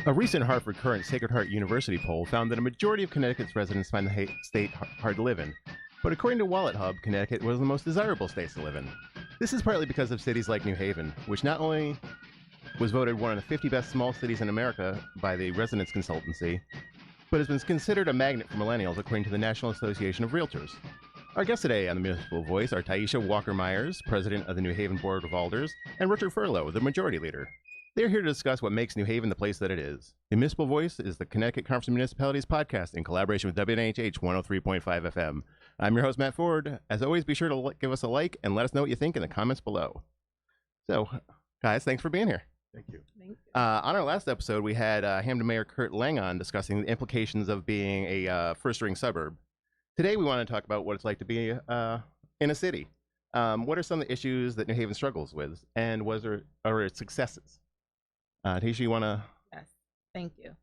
A recent Hartford Current Sacred Heart University poll found that a majority of Connecticut's residents find the state hard to live in. But according to Wallet Hub, Connecticut was the most desirable state to live in. This is partly because of cities like New Haven, which not only was voted one of the 50 best small cities in America by the Residents Consultancy, but has been considered a magnet for millennials according to the National Association of Realtors. Our guests today on the Municipal Voice are Tyisha Walker-Myers, president of the New Haven Board of Alders, and Richard Furlow, the majority leader. They're here to discuss what makes New Haven the place that it is. The Municipal Voice is the Connecticut Conference of Municipalities podcast in collaboration with WNHH 103.5 FM. I'm your host, Matt Ford. As always, be sure to give us a like and let us know what you think in the comments below. So, guys, thanks for being here. Thank you. On our last episode, we had Hamden Mayor Kurt Lang on discussing the implications of being a first-ring suburb. Today, we want to talk about what it's like to be in a city. What are some of the issues that New Haven struggles with, and are its successes? Tyisha, you want to? Yes, thank you.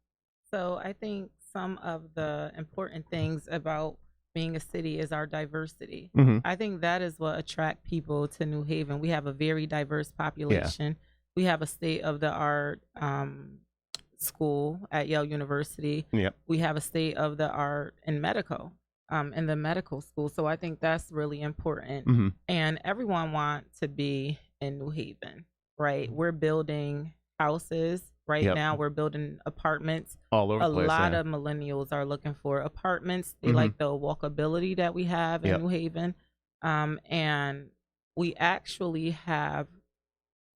So I think some of the important things about being a city is our diversity. Mm-hmm. I think that is what attracts people to New Haven. We have a very diverse population. Yeah. We have a state-of-the-art school at Yale University. Yep. We have a state-of-the-art in the medical school. So I think that's really important. Mm-hmm. And everyone wants to be in New Haven, right? We're building houses right now. We're building apartments all over the place. A lot of millennials are looking for apartments. They like the walkability that we have in New Haven. And we actually have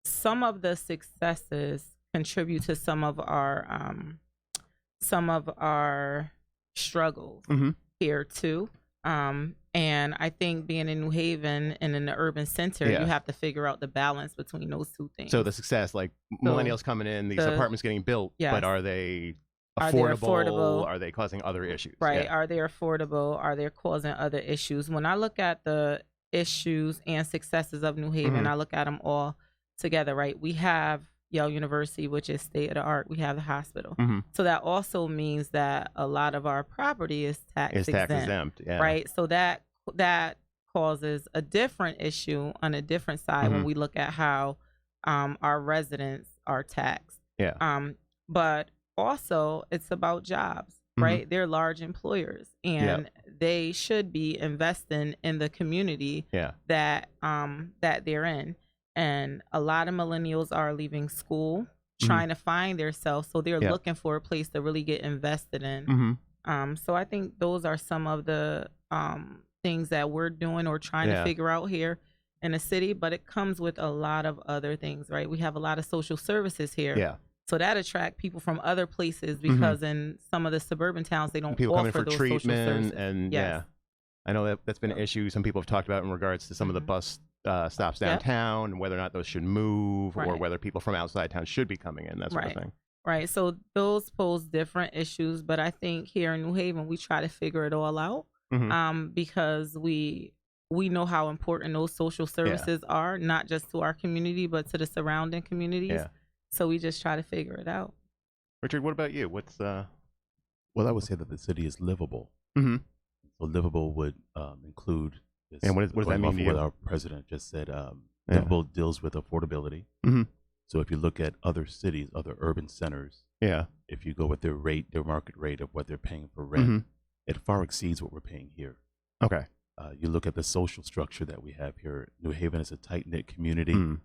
some of the successes contribute to some of our struggles here too. And I think being in New Haven and in the urban center, you have to figure out the balance between those two things. So the success, like millennials coming in, these apartments getting built, but are they affordable? Are they causing other issues? Right. Are they affordable? Are they causing other issues? When I look at the issues and successes of New Haven, I look at them all together, right? We have Yale University, which is state of the art. We have the hospital. So that also means that a lot of our property is tax exempt, right? So that causes a different issue on a different side when we look at how our residents are taxed. But also it's about jobs, right? They're large employers, and they should be investing in the community that they're in. And a lot of millennials are leaving school, trying to find themselves. So they're looking for a place to really get invested in. So I think those are some of the things that we're doing or trying to figure out here in the city. But it comes with a lot of other things, right? We have a lot of social services here. So that attract people from other places because in some of the suburban towns, they don't people offer coming for those treatment social services. and I know that's been an issue some people have talked about in regards to some of the bus stops downtown and whether or not those should move or whether people from outside town should be coming in, that sort of thing. Right. So those pose different issues, but I think here in New Haven, we try to figure it all out because we know how important those social services are, not just to our community, but to the surrounding communities. So we just try to figure it out. Richard, what about you? What's Well, I would say that the city is livable. So livable would include this, and what does that mean to you? What our president just said, livable deals with affordability. So if you look at other cities, other urban centers, if you go with their market rate of what they're paying for rent, it far exceeds what we're paying here. Okay. You look at the social structure that we have here. New Haven is a tight-knit community.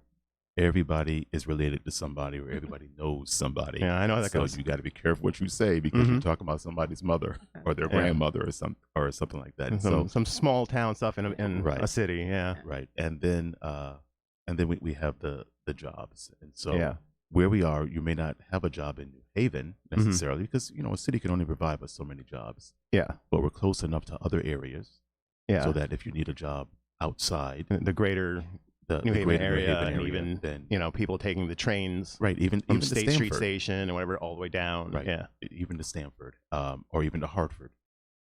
Everybody is related to somebody, or everybody knows somebody. Yeah, I know that goes. So you got to be careful what you say because you're talking about somebody's mother or their grandmother or something like that. And some small town stuff in a city, right. And then we have the jobs, and so where we are, you may not have a job in New Haven necessarily because a city can only provide us so many jobs. But we're close enough to other areas, so that if you need a job outside the greater New Haven area, and even then, people taking the trains, even from to State Street Station and whatever, all the way down, even to Stamford, or even to Hartford.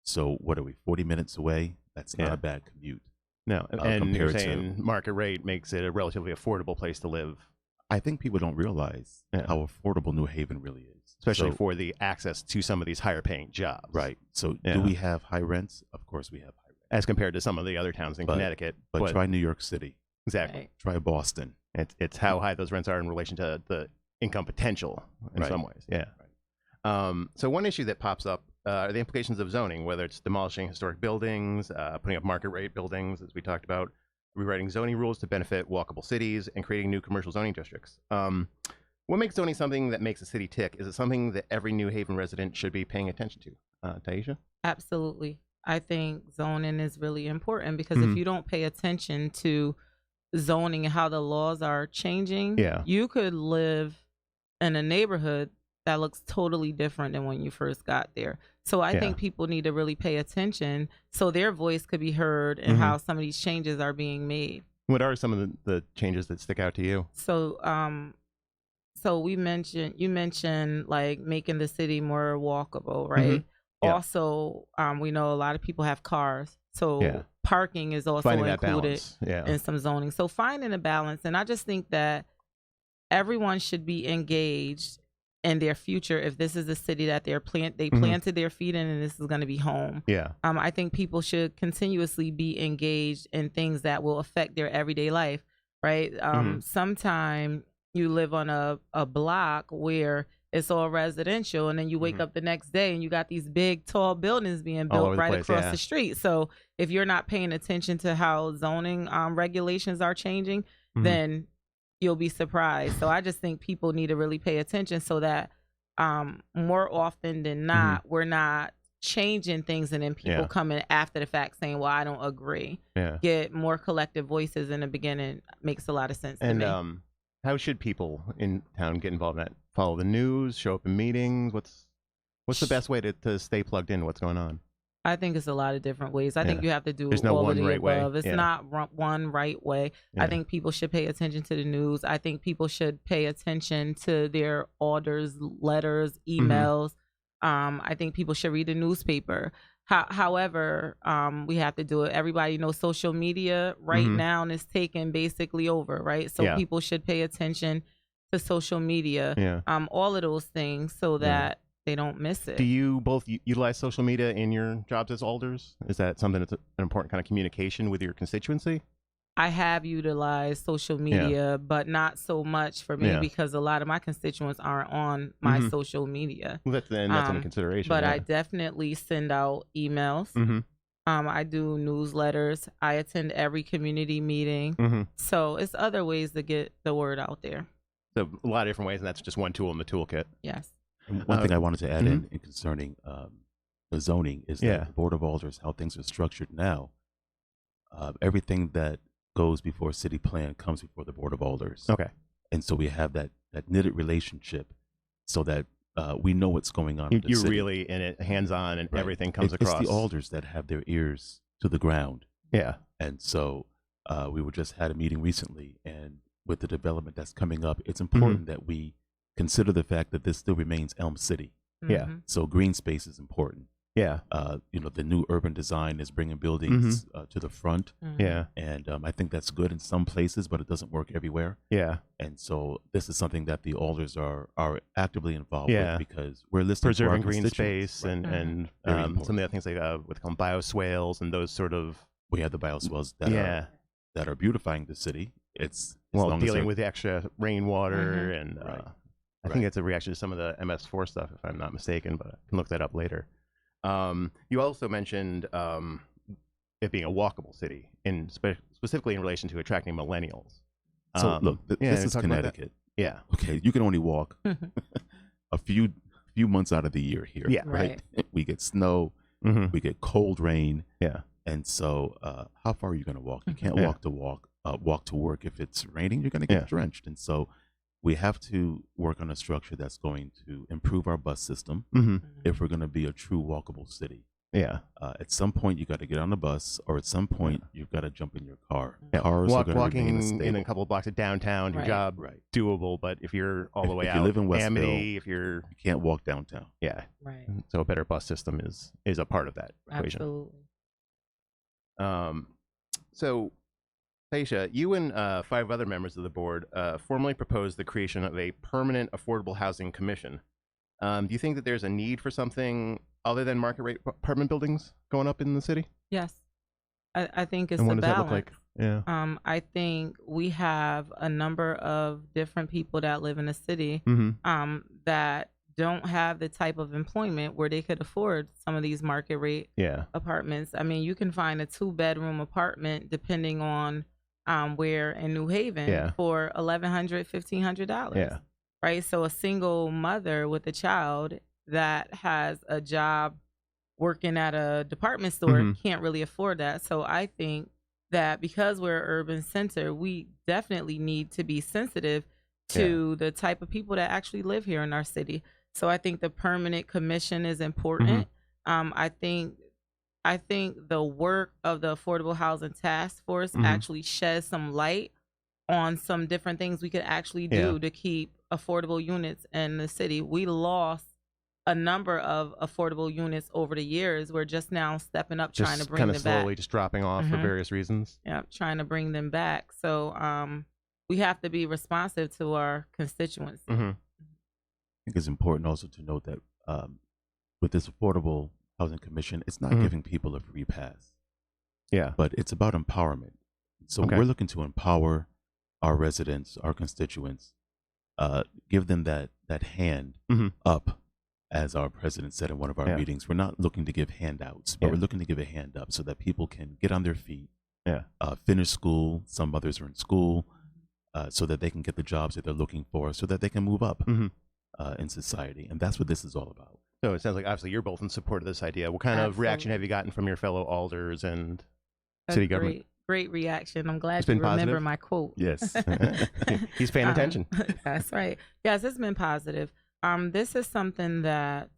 So what are we? 40 minutes away? That's not a bad commute. No, and you're saying market rate makes it a relatively affordable place to live. I think people don't realize how affordable New Haven really is, especially for the access to some of these higher paying jobs. Right. So do we have high rents? Of course we have high rents. As compared to some of the other towns in Connecticut. But try New York City. Exactly. Right. Try Boston. It's how high those rents are in relation to the income potential in some ways. Yeah. Right. So one issue that pops up are the implications of zoning, whether it's demolishing historic buildings, putting up market rate buildings, as we talked about, rewriting zoning rules to benefit walkable cities, and creating new commercial zoning districts. What makes zoning something that makes a city tick? Is it something that every New Haven resident should be paying attention to? Tyisha? Absolutely. I think zoning is really important because if you don't pay attention to zoning and how the laws are changing, you could live in a neighborhood that looks totally different than when you first got there. So I think people need to really pay attention so their voice could be heard and how some of these changes are being made. What are some of the changes that stick out to you? So you mentioned like making the city more walkable, right? Also, we know a lot of people have cars, so parking is also included in some zoning. So finding a balance, and I just think that everyone should be engaged in their future. If this is a city that they planted their feet in, and this is going to be home. I think people should continuously be engaged in things that will affect their everyday life, right? Sometime you live on a block where it's all residential, and then you wake up the next day and you got these big tall buildings being built right across the street. So if you're not paying attention to how zoning regulations are changing, then you'll be surprised. So I just think people need to really pay attention so that more often than not, we're not changing things and then people coming after the fact saying, well, I don't agree. Get more collective voices in the beginning makes a lot of sense to me. How should people in town get involved in that? Follow the news, show up in meetings? What's the best way to stay plugged in to what's going on? I think it's a lot of different ways. I think you have to do all of the above. It's not one right way. I think people should pay attention to the news. I think people should pay attention to their orders, letters, emails. I think people should read the newspaper. However, we have to do it. Everybody knows social media right now is taking basically over, right? So people should pay attention to social media, all of those things so that they don't miss it. Do you both utilize social media in your jobs as alders? Is that something that's an important kind of communication with your constituency? I have utilized social media, but not so much for me because a lot of my constituents aren't on my social media. Well, that's under consideration. But I definitely send out emails. I do newsletters. I attend every community meeting. So it's other ways to get the word out there. So a lot of different ways, and that's just one tool in the toolkit. Yes. One thing I wanted to add in concerning the zoning is that the Board of Alders, how things are structured now, everything that goes before city plan comes before the Board of Alders. Okay. And so we have that knitted relationship so that we know what's going on. You're really in it, hands-on, and everything comes across. It's the alders that have their ears to the ground. Yeah. And so we just had a meeting recently, and with the development that's coming up, it's important that we consider the fact that this still remains Elm City. Yeah. So green space is important. Yeah. The new urban design is bringing buildings to the front. Yeah. And I think that's good in some places, but it doesn't work everywhere. Yeah. And so this is something that the alders are actively involved with because we're listening preserving to our green space and some of the other things like what's called bioswales and those sort of. We have the bioswales that are beautifying the city. It's dealing with the extra rainwater and I think it's a reaction to some of the MS4 stuff, if I'm not mistaken, but I can look that up later. You also mentioned it being a walkable city, specifically in relation to attracting millennials. So look, this is Connecticut. Yeah. Okay, you can only walk a few months out of the year here. Yeah. Right. We get snow. We get cold rain. Yeah. And so, how far are you going to walk? You can't walk to work. If it's raining, you're going to get drenched. And so, we have to work on a structure that's going to improve our bus system if we're going to be a true walkable city. Yeah. At some point, you got to get on the bus, or at some point, you've got to jump in your car. Yeah. Cars are going to walking remain in a couple of blocks of downtown, your job doable. But if you're all the way out, you live in Westville, Amity, you can't walk downtown. Yeah. Right. So a better bus system is a part of that equation. Absolutely. So, Tyisha, you and 5 other members of the board formally proposed the creation of a permanent affordable housing commission. Do you think that there's a need for something other than market rate apartment buildings going up in the city? Yes. I think it's and what a does balance. That look like? Yeah. I think we have a number of different people that live in the city that don't have the type of employment where they could afford some of these market rate apartments. I mean, you can find a 2-bedroom apartment depending on where in New Haven for $1,100, $1,500. Yeah. Right. So a single mother with a child that has a job working at a department store can't really afford that. So I think that because we're an urban center, we definitely need to be sensitive to the type of people that actually live here in our city. So I think the permanent commission is important. I think the work of the Affordable Housing Task Force actually sheds some light on some different things we could actually do to keep affordable units in the city. We lost a number of affordable units over the years. We're just now stepping up, trying to bring them back. Kind of slowly just dropping off for various reasons. Yeah, trying to bring them back. So we have to be responsive to our constituents. I think it's important also to note that with this Affordable Housing Commission, it's not giving people a free pass. Yeah. But it's about empowerment. So we're looking to empower our residents, our constituents, give them that hand up, as our president said in one of our meetings. We're not looking to give handouts, but we're looking to give a hand up so that people can get on their feet, finish school. Some mothers are in school, so that they can get the jobs that they're looking for, so that they can move up in society. And that's what this is all about. So it sounds like obviously you're both in support of this idea. What kind of reaction have you gotten from your fellow alders and city government? Great reaction. I'm glad you remember my quote. Yes. He's paying attention. That's right. Yes, it's been positive. This is something that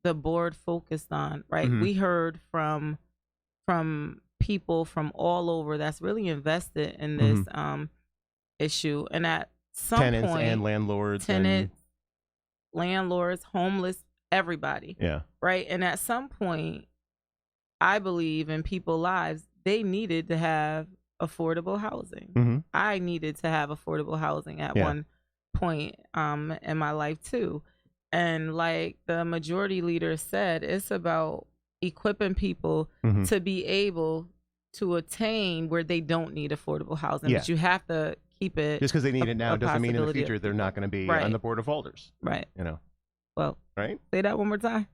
the board focused on, right? We heard from people from all over that's really invested in this issue. And at some tenants point, and landlords. Landlords, homeless, everybody. Yeah. Right. And at some point, I believe in people's lives, they needed to have affordable housing. I needed to have affordable housing at one point in my life too. And like the majority leader said, it's about equipping people to be able to attain where they don't need affordable housing. But you have to keep it. Just because they need it now doesn't mean in the future they're not going to be on the board of alders. Right. You know. Well, right. Say that one more time.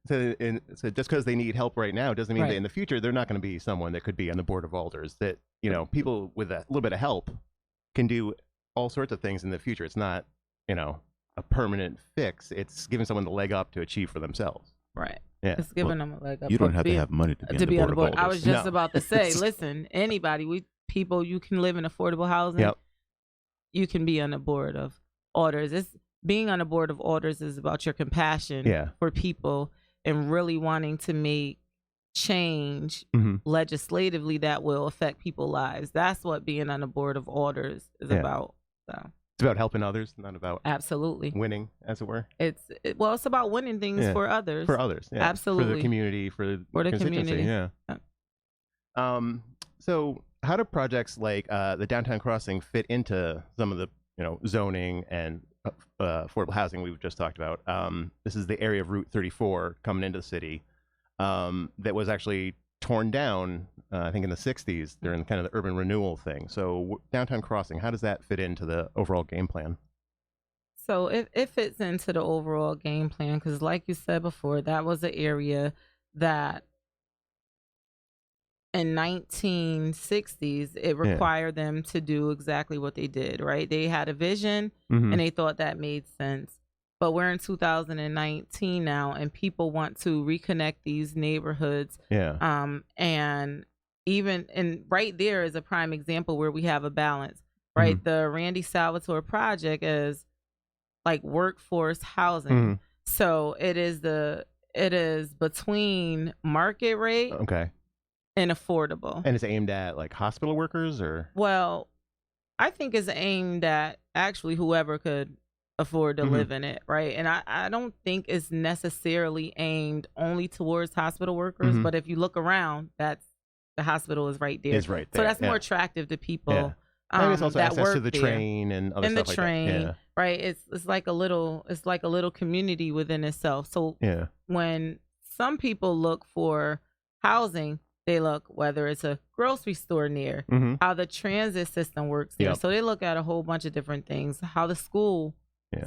So just because they need help right now doesn't mean that in the future they're not going to be someone that could be on the board of alders. That, you know, people with a little bit of help can do all sorts of things in the future. It's not, you know, a permanent fix. It's giving someone the leg up to achieve for themselves. Right. Yeah. It's giving them a leg up. You don't have to have money to be on the board of alders. I was just about to say, listen, anybody, you can live in affordable housing. Yep. You can be on the board of alders. Being on the board of alders is about your compassion for people and really wanting to make change legislatively that will affect people's lives. That's what being on the board of alders is about. So it's about helping others, not about absolutely winning, as it were. It's about winning things for others. For others, absolutely. For the community, for the community. So how do projects like the downtown crossing fit into some of the zoning and affordable housing we've just talked about? This is the area of Route 34 coming into the city that was actually torn down, I think in the 60s during kind of the urban renewal thing. So downtown crossing, how does that fit into the overall game plan? So it fits into the overall game plan because like you said before, that was an area that in 1960s, it required them to do exactly what they did, right? They had a vision and they thought that made sense. But we're in 2019 now and people want to reconnect these neighborhoods. And right there is a prime example where we have a balance, right? The Randy Salvator project is like workforce housing. So it is between market rate. Okay. And affordable. And it's aimed at like hospital workers or? Well, I think it's aimed at actually whoever could afford to live in it, right? And I don't think it's necessarily aimed only towards hospital workers, but if you look around, the hospital is right there. It's right there. So that's more attractive to people. And it's also that access work to the train and other stuff like that. And the train, right? It's like a little community within itself. So when some people look for housing, they look whether it's a grocery store near, how the transit system works there. So they look at a whole bunch of different things, how the school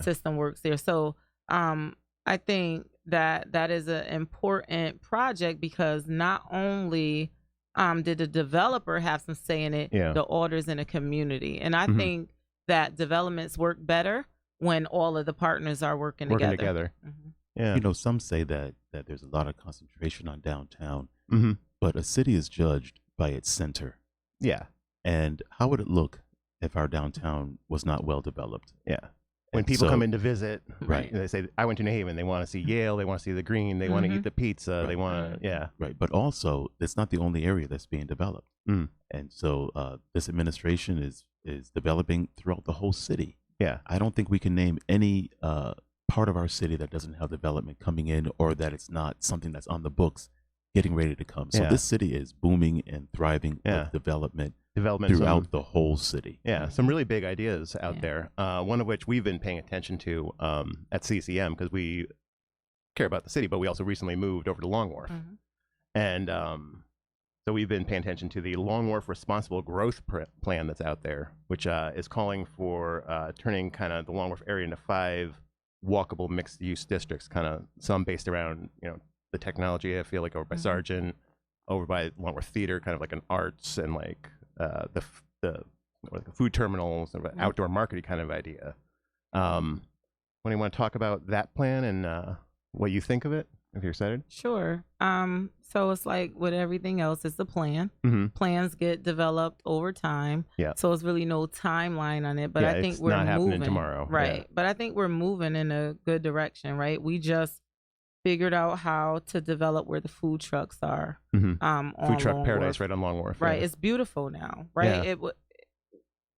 system works there. So I think that is an important project because not only did the developer have some say in it, the orders in the community. And I think that developments work better when all of the partners are working together. Yeah. You know, some say that there's a lot of concentration on downtown, but a city is judged by its center. Yeah. And how would it look if our downtown was not well developed? Yeah. When people come in to visit, right? They say, I went to New Haven. They want to see Yale. They want to see the Green. They want to eat the pizza. They want to, Right. But also, it's not the only area that's being developed. And so this administration is developing throughout the whole city. Yeah. I don't think we can name any part of our city that doesn't have development coming in, or that it's not something that's on the books getting ready to come. So this city is booming and thriving with development throughout the whole city. Yeah, some really big ideas out there. One of which we've been paying attention to at CCM because we care about the city, but we also recently moved over to Long Wharf. And so we've been paying attention to the Long Wharf Responsible Growth Plan that's out there, which is calling for turning kind of the Long Wharf area into 5 walkable mixed-use districts, kind of some based around, the technology, I feel like, over by Sargent, over by Long Wharf Theater, kind of like an arts and like the food terminals, sort of an outdoor marketing kind of idea. When you want to talk about that plan and what you think of it, if you're excited? Sure. So it's like with everything else, it's a plan. Plans get developed over time. Yeah. So it's really no timeline on it. But I think we're not moving happening tomorrow. Right. Yeah. But I think we're moving in a good direction, right? We just figured out how to develop where the food trucks are. On Food truck Long paradise Wharf. right on Long Wharf. Right. Yeah. It's beautiful now, right? Yeah.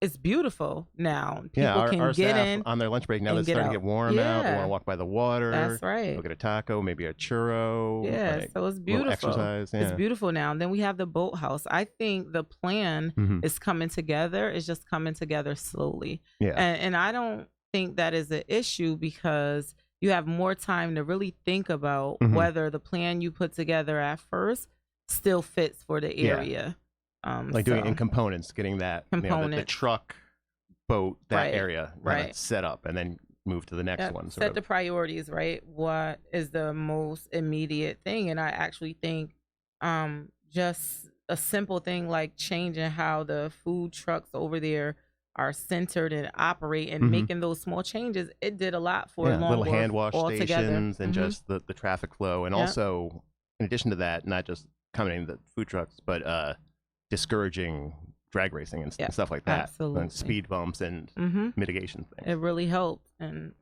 It's beautiful now. People our can our get staff in on their lunch break now. and It's get starting to out. get warm out. They Yeah. want to walk by the water. That's right. Go get a taco, maybe a churro. Yeah, like, so it's little beautiful. exercise. Yeah. It's beautiful now. And then we have the boathouse. I think the plan is coming together. It's just coming together slowly. Yeah. And I don't think that is an issue because you have more time to really think about whether the plan you put together at first still fits for the area. Like doing it in components, getting that the truck, boat, that area set up, and then move to the next one. Set the priorities, right? What is the most immediate thing? And I actually think just a simple thing like changing how the food trucks over there are centered and operate and making those small changes, it did a lot for Long little Wharf hand wash altogether. stations and just the traffic flow. And also, in addition to that, not just accommodating the food trucks, but discouraging drag racing and stuff like that. Absolutely. And speed bumps and mitigation things. It really helped. And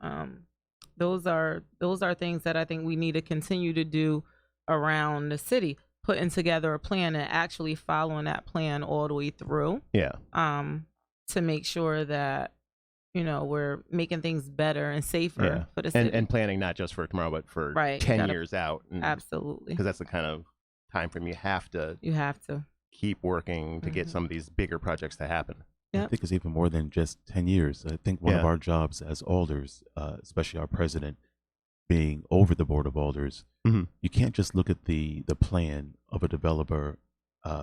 those are things that I think we need to continue to do around the city, putting together a plan and actually following that plan all the way through. Yeah. To make sure that we're making things better and safer for the city. And planning not just for tomorrow, but for 10 years out. And, absolutely. Because that's the kind of time frame you have to keep working to get some of these bigger projects to happen. Yep. I think it's even more than just 10 years. I think one of our jobs as alders, especially our president being over the board of alders, you can't just look at the plan of a developer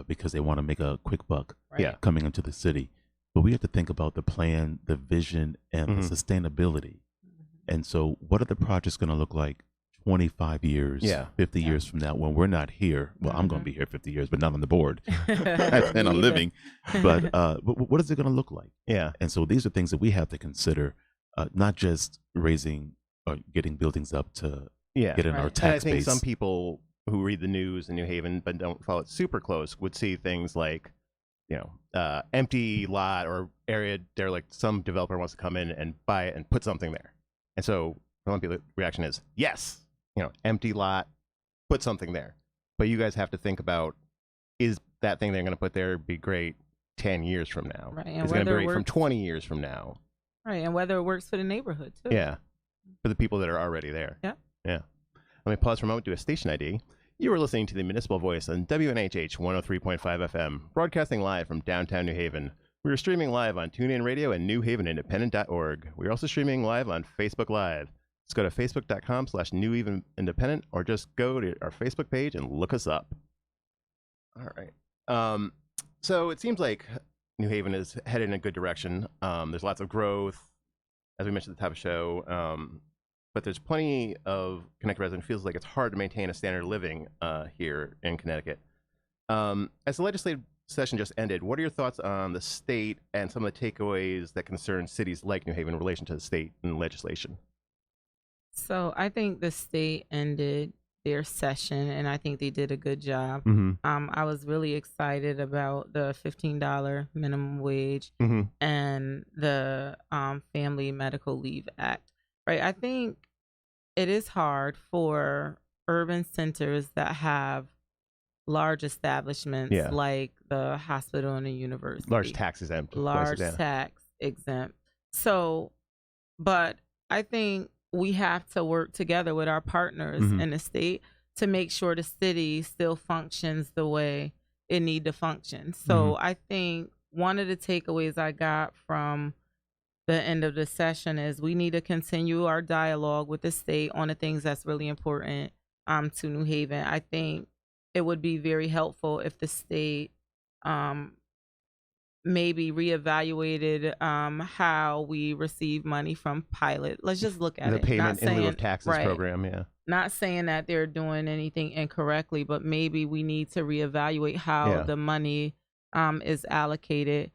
because they want to make a quick buck coming into the city. But we have to think about the plan, the vision, and the sustainability. And so what are the projects going to look like 25 years, 50 years from now when we're not here? Well, I'm going to be here 50 years, but not on the board. I plan on living. But what is it going to look like? Yeah. And so these are things that we have to consider, not just raising or getting buildings up to get in our tax and I think base. some people who read the news in New Haven but don't follow it super close would see things like, empty lot or area there, like some developer wants to come in and buy it and put something there. And so the reaction is, yes, empty lot, put something there. But you guys have to think about, is that thing they're going to put there be great 10 years from now? Right. Is it going to be great from 20 years from now? Right. And whether it works for the neighborhood, too. Yeah. For the people that are already there. Yeah. Yeah. Let me pause for a moment, do a station ID. You are listening to the Municipal Voice on WNHH 103.5 FM, broadcasting live from downtown New Haven. We are streaming live on TuneIn Radio and newhavenindependent.org. We are also streaming live on Facebook Live. Just go to facebook.com/newhavenindependent or just go to our Facebook page and look us up. All right. So it seems like New Haven is headed in a good direction. There's lots of growth. As we mentioned at the top of the show, but there's plenty of Connecticut residents feels like it's hard to maintain a standard of living here in Connecticut. As the legislative session just ended, what are your thoughts on the state and some of the takeaways that concern cities like New Haven in relation to the state and legislation? So I think the state ended their session, and I think they did a good job. I was really excited about the $15 minimum wage and the Family Medical Leave Act. Right, I think it is hard for urban centers that have large establishments like the hospital and the university. Large tax exempt. Large tax exempt. So, but I think we have to work together with our partners in the state to make sure the city still functions the way it need to function. So I think one of the takeaways I got from the end of the session is we need to continue our dialogue with the state on the things that's really important to New Haven. I think it would be very helpful if the state maybe reevaluated how we receive money from pilot. Let's just look at the payment in lieu of taxes program. Yeah. Not saying that they're doing anything incorrectly, but maybe we need to reevaluate how the money is allocated.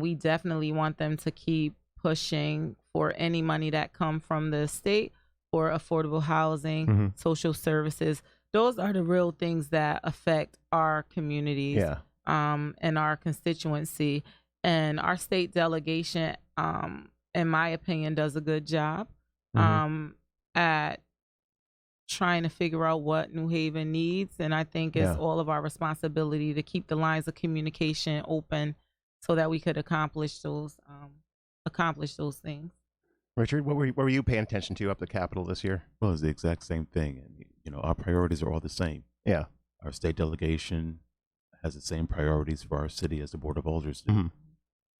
We definitely want them to keep pushing for any money that come from the state for affordable housing, social services. Those are the real things that affect our communities and our constituency. And our state delegation, in my opinion, does a good job at trying to figure out what New Haven needs. And I think it's all of our responsibility to keep the lines of communication open so that we could accomplish those things. Richard, what were you paying attention to up the Capitol this year? Well, it's the exact same thing. And, our priorities are all the same. Yeah. Our state delegation has the same priorities for our city as the Board of Alders do.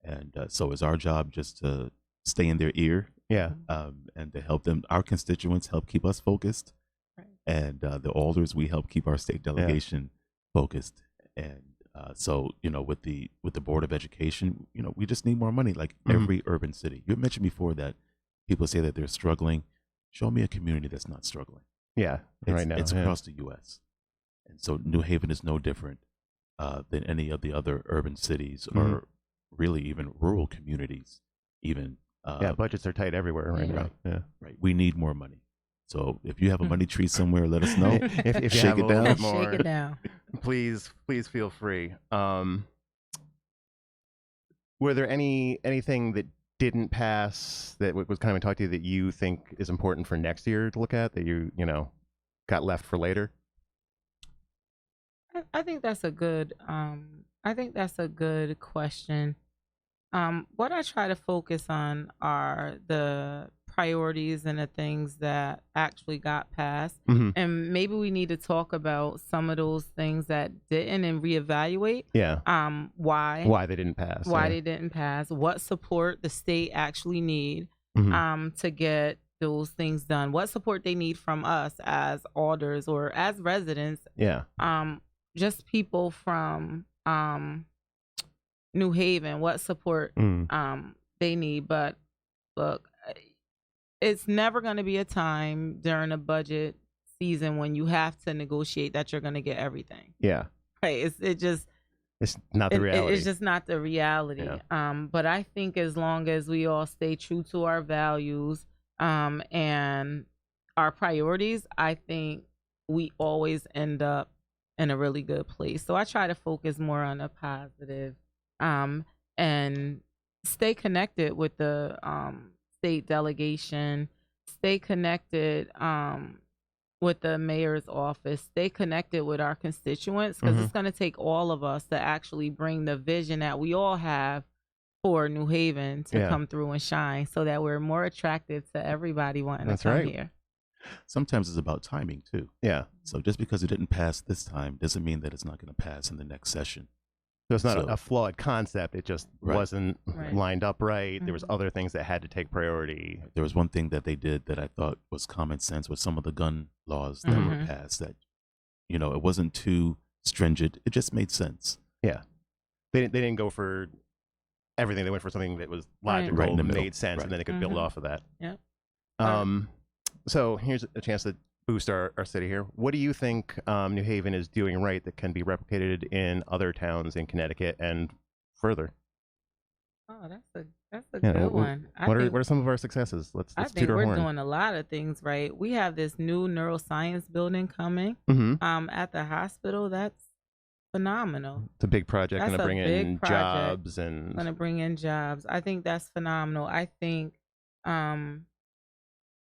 And so it's our job just to stay in their ear. Yeah. And to help them, our constituents help keep us focused. Right. And the Alders, we help keep our state delegation focused. And so, with the Board of Education, we just need more money, like every urban city. You mentioned before that people say that they're struggling. Show me a community that's not struggling. Yeah, right now. It's across the U.S. And so New Haven is no different than any of the other urban cities or really even rural communities. Even budgets are tight everywhere right now. Yeah, right. We need more money. So if you have a money tree somewhere, let us know. if you shake have it down, more, shake it down. Please feel free. Were there anything that didn't pass that was kind of talked to you that you think is important for next year to look at that you got left for later? I think that's a good question. What I try to focus on are the priorities and the things that actually got passed. And maybe we need to talk about some of those things that didn't and reevaluate. Why they didn't pass. They didn't pass. What support the state actually need to get those things done. What support they need from us as alders or as residents. Just people from New Haven, what support they need. But look, it's never going to be a time during a budget season when you have to negotiate that you're going to get everything. Yeah. Right. It's not the reality. It's just not the reality. But I think as long as we all stay true to our values and our priorities, I think we always end up in a really good place. So I try to focus more on the positive and stay connected with the state delegation, stay connected with the mayor's office, stay connected with our constituents, because it's going to take all of us to actually bring the vision that we all have for New Haven to come through and shine so that we're more attractive to everybody wanting to come here. Sometimes it's about timing too. Yeah. So just because it didn't pass this time doesn't mean that it's not going to pass in the next session. So it's not a flawed concept. It just wasn't lined up right. There was other things that had to take priority. There was one thing that they did that I thought was common sense with some of the gun laws that were passed that, it wasn't too stringent. It just made sense. Yeah. They didn't go for everything. They went for something that was logical, made sense, and then they could build off of that. Yeah. So here's a chance to boost our city here. What do you think New Haven is doing right that can be replicated in other towns in Connecticut and further? Oh, that's a good one. What are some of our successes? Let's I think we're doing a lot of things right. We have this new neuroscience building coming at the hospital. That's phenomenal. It's a big project. Going to bring in jobs and going to bring in jobs. I think that's phenomenal. I think,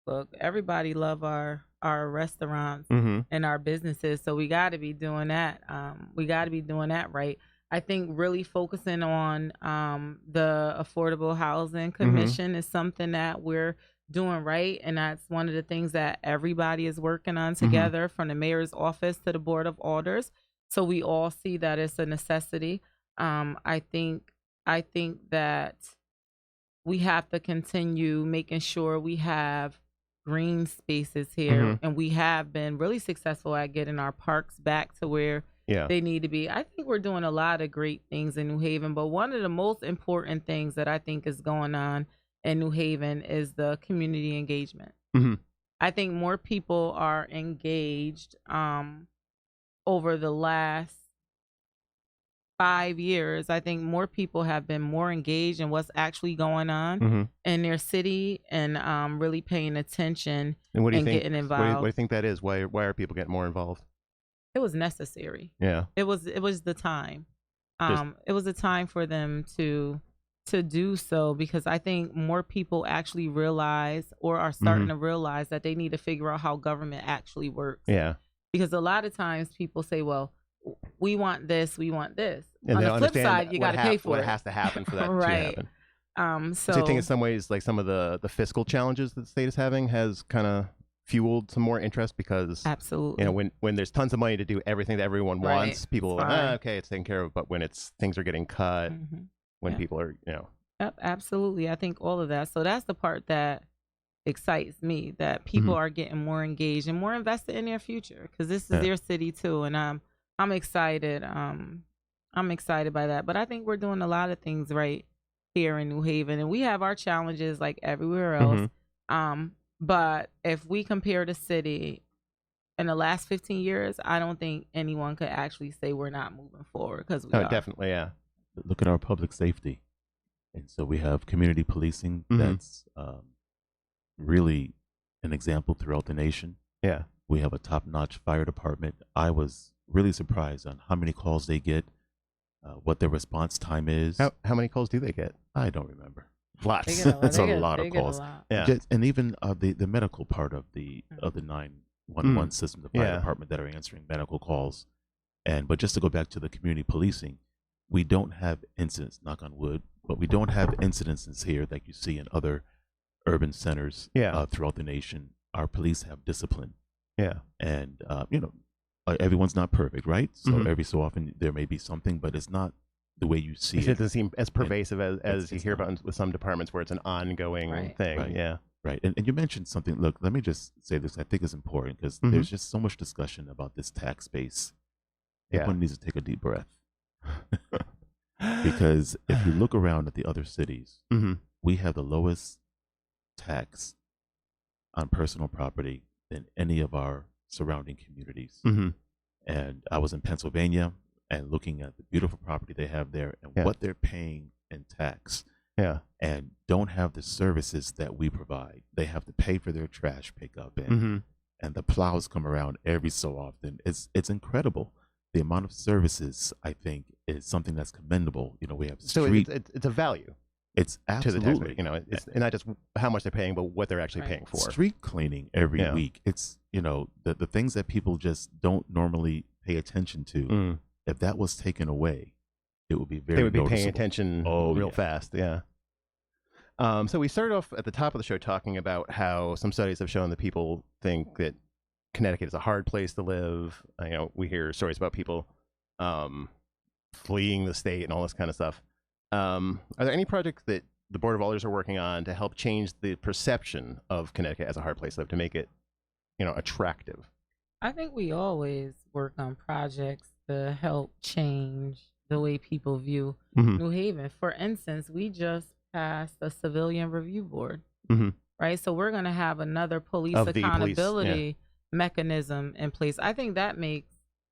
look, everybody love our restaurants and our businesses, so we got to be doing that. We got to be doing that right. I think really focusing on the Affordable Housing Commission is something that we're doing right, and that's one of the things that everybody is working on together, from the mayor's office to the board of alders. So we all see that it's a necessity. I think that we have to continue making sure we have green spaces here, and we have been really successful at getting our parks back to where they need to be. I think we're doing a lot of great things in New Haven, but one of the most important things that I think is going on in New Haven is the community engagement. I think more people are engaged over the last 5 years. I think more people have been more engaged in what's actually going on in their city, and really paying attention and getting involved. What do you think that is? Why are people getting more involved? It was necessary. Yeah. It was the time. It was a time for them to do so, because I think more people actually realize, or are starting to realize, that they need to figure out how government actually works. Yeah. Because a lot of times people say, well, we want this, we want this. And on the flip side, you got to pay for what it. Has to happen for that right. to happen. So do you think in some ways, like, some of the fiscal challenges that the state is having has kind of fueled some more interest? Because absolutely, when there's tons of money to do everything that everyone wants, people are like, okay, it's taken care of. But when things are getting cut, when people are, Yep, absolutely. I think all of that. So that's the part that excites me, that people are getting more engaged and more invested in their future, because this is their city too, and I'm excited. I'm excited by that. But I think we're doing a lot of things right here in New Haven, and we have our challenges like everywhere else. But if we compare the city in the last 15 years, I don't think anyone could actually say we're not moving forward, because we are. Definitely, yeah. Look at our public safety. And so we have community policing that's really an example throughout the nation. Yeah. We have a top-notch fire department. I was really surprised on how many calls they get, what their response time is. How many calls do they get? I don't remember. Lots. It's a lot of calls. Yeah. And even the medical part of the 911 system, the fire department, that are answering medical calls. But just to go back to the community policing, we don't have incidents, knock on wood, but we don't have incidences here like you see in other urban centers throughout the nation. Our police have discipline. Yeah. And, everyone's not perfect, right? So every so often there may be something, but it's not the way you see it. It doesn't seem as pervasive as you hear about with some departments, where it's an ongoing thing. Right. Yeah. Right. And you mentioned something. Look, let me just say this. I think it's important, because there's just so much discussion about this tax base. Everyone needs to take a deep breath. Because if you look around at the other cities, we have the lowest tax on personal property than any of our surrounding communities. And I was in Pennsylvania and looking at the beautiful property they have there and what they're paying in tax. Yeah. And don't have the services that we provide. They have to pay for their trash pickup, and the plows come around every so often. It's incredible. The amount of services, I think, is something that's commendable. We have street. So it's a value. It's absolutely, to the taxpayer. It's not just how much they're paying, but what they're actually paying for. Street cleaning every week. It's, the things that people just don't normally pay attention to. If that was taken away, it would be very They would be noticeable. paying attention real fast. Yeah. So we started off at the top of the show talking about how some studies have shown that people think that Connecticut is a hard place to live. We hear stories about people fleeing the state and all this kind of stuff. Are there any projects that the Board of Alders are working on to help change the perception of Connecticut as a hard place to live, to make it, attractive? I think we always work on projects to help change the way people view New Haven. For instance, we just passed a civilian review board. right? So we're going to have another police accountability mechanism in place. I think that makes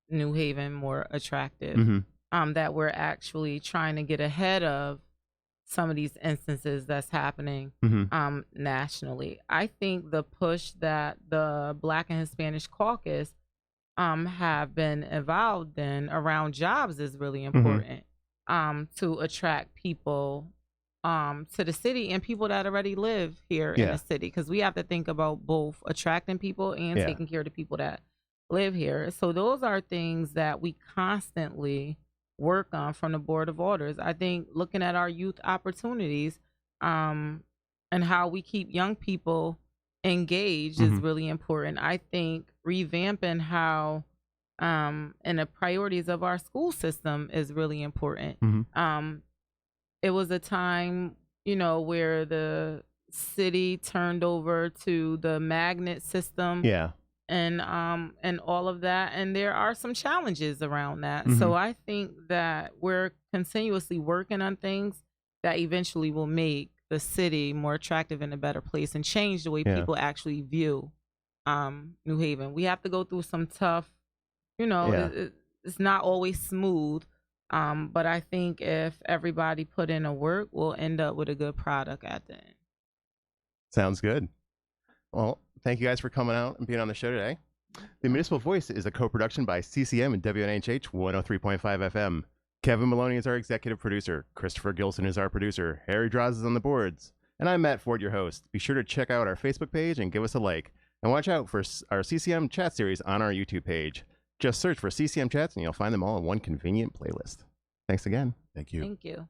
New Haven more attractive. That we're actually trying to get ahead of some of these instances that's happening nationally. I think the push that the Black and Hispanic Caucus have been involved in around jobs is really important to attract people to the city and people that already live here in the city, because we have to think about both attracting people and taking care of the people that live here. So those are things that we constantly work on from the Board of Alders. I think looking at our youth opportunities and how we keep young people engaged is really important. I think revamping how and the priorities of our school system is really important. It was a time, you know, where the city turned over to the magnet system. And all of that, and there are some challenges around that. So I think that we're continuously working on things that eventually will make the city more attractive and a better place and change the way people actually view New Haven. We have to go through some tough, you know, it's not always smooth, but I think if everybody put in a work, we'll end up with a good product at the end. Sounds good. Well, thank you guys for coming out and being on the show today. The Municipal Voice is a co-production by CCM and WNHH 103.5 FM. Kevin Maloney is our executive producer. Christopher Gilson is our producer. Harry Draws is on the boards. And I'm Matt Ford, your host. Be sure to check out our Facebook page and give us a like. And watch out for our CCM chat series on our YouTube page. Just search for CCM chats and you'll find them all in one convenient playlist. Thanks again. Thank you. Thank you.